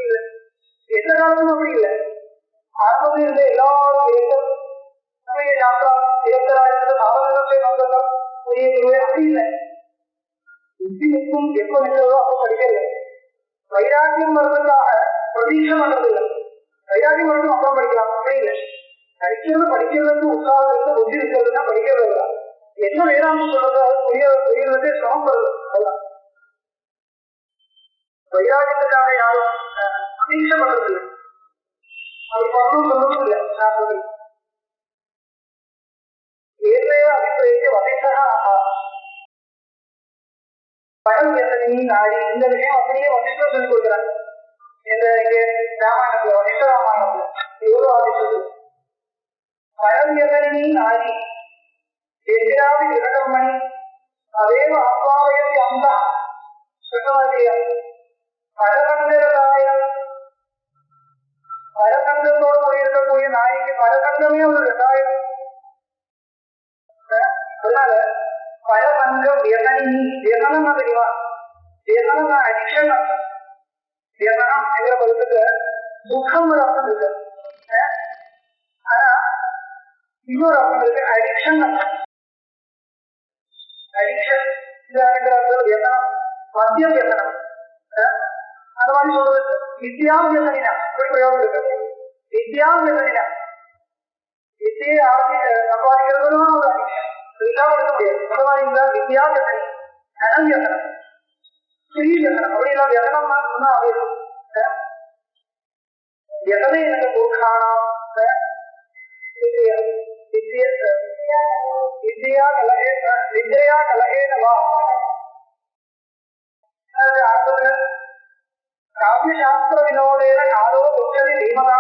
இல்லை, எந்த காலமும் அப்படி இல்லை. ஆரம்பத்தில் இருந்த எல்லாரும் யாத்திரா நிரந்தராயிருந்து சாதனத்தை வந்ததா புரிய அப்படி இல்லை. புத்திக்கும் எப்ப நின்றதோ அப்ப படிக்கிறது. வைராக்கியம் வர்றதுக்காக பிரதீட்சம் வர்றதில்லை. வைராக்கியம் வரணும் அப்புறம் படிக்கலாம் அப்படி இல்லை. படிக்கிறதுக்கு உற்சாகம் இருந்து புத்தி இருக்கிறதுனா படிக்கிறது இல்லை. என்ன வேதாந்தம் சொல்றது அது புரியறதே சிரமம் வருது. அதுதான் வைராக்கியத்துக்காக யாரும் பிரதீட்சம் பண்றதில்லை. அது பண்ணணும் சொல்லவும் இல்லை சாஸ்திரத்தில். ஏற்றைய அபிப்பிராயத்தை வசிஷ்டா பயம் எத்தனை நாடி இந்த விஷயம் அப்படியே வசிஷ்டர் சொல்லிக் கொடுக்குறாங்க. இந்த இங்கே ராமாயணத்துல வசிஷ்ட ராமாயணத்துல எவ்வளவு ஆதிச்சது பயம் எத்தனை நாடி எதிராவி கிரகமணி அதேவ ஆத்மாவயத்தி அந்த சுத்தமாதிரியம் பரதங்கராய பரதங்கத்தோடு போய் இருக்கக்கூடிய நாய்க்கு பரதங்கமே ஒரு ரெண்டாயிரம். அதனால பரதங்கம் வியதனி வியதனம் தெரியுமா? வியதனம் அடிக்ஷன். வியதனம் என்ற பதத்துக்கு துக்கம் ஒரு அர்த்தம் இருக்கு. ஆனா இன்னொரு அர்த்தம் இருக்கு அடிக்ஷன். அடிக்ஷன் வியதனம் மத்திய வியதனம். அந்த மாதிரி சொல்றது வித்யா வியதனினா இப்படி பிரயோகம் இருக்கு. வித்யா வியதனினா வித்தியை ஆட்சி சம்பாதிக்கிறது ஒரு அடிக்ஷன். இல்லாம இருக்க முடியாது. அந்த மாதிரி இருந்தா வித்யா வியதனி தனம் வியதனம் ஸ்ரீ வியதனம் அப்படி எல்லாம் வியதனம்னா சொன்னா வியதனை எனக்கு மூர்க்கானாம் வித்யா கலகேனவா காவியசாஸ்திர வினோதேன காதோ துச்சதி தீமதா.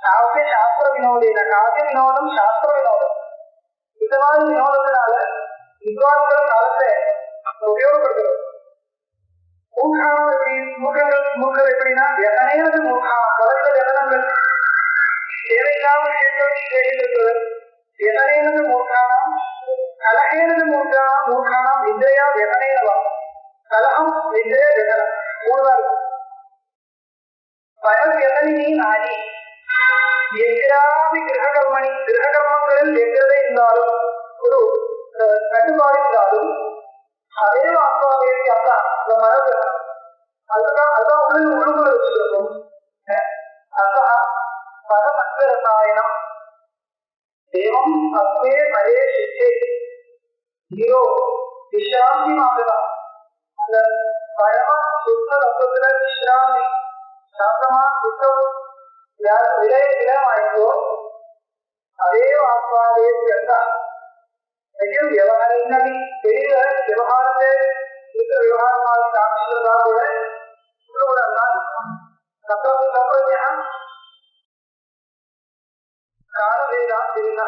காவியசாஸ்திர வினோதேன காவிய வினோதம் சாஸ்திர வினோதம் இந்த மாதிரி வினோதத்தினால வித்வான்கள் காலத்தை உபயோகப்படுத்துறது. மூர்க்கானம் எப்படி மூர்க்கர்கள் எப்படின்னா எத்தனையாவது மூர்க்கானம் கலந்த எத்தனங்கள் தேவையில்லாத விஷயங்கள் கேட்டிருக்கிறது. எத்தனையாவது மூர்க்கானம் கலகேனது மூர்க்கானம் வித்யா வெதனேனவா. கலகம் வித்யா வெதனம் மூணுதான் இருக்கும். பயம் எத்தனை நாடி எங்கிராமி கிரககர்மணி கிரககர்மங்களில் எங்கிறதே இருந்தாலும் ஒரு கட்டுப்பாடு இருந்தாலும் அதே ஆத்மாவேதி அல்ல அந்த மரபு அதுதான் உள்ளுக்குள்ள வச்சிருக்கும். அதான் பரமரசாயனம் தேவம் அஸ்மே மரே சிச்சே ஜீரோ விஸ்ராந்தி மாதிரிதான். அந்த பரம சுத்த தத்துவத்துல விஸ்ராந்தி சாந்தமா சுத்தம் விலயமாயிருந்தோ அதே ஆத்மாவேதி அல்ல. விவகாரம் தெரியல விவகாரத்தை இருக்கிற விவகாரமாக காமிச்சிருந்தா கூட உள்ளோட தத்துவம் காலவேதா தெரியுதா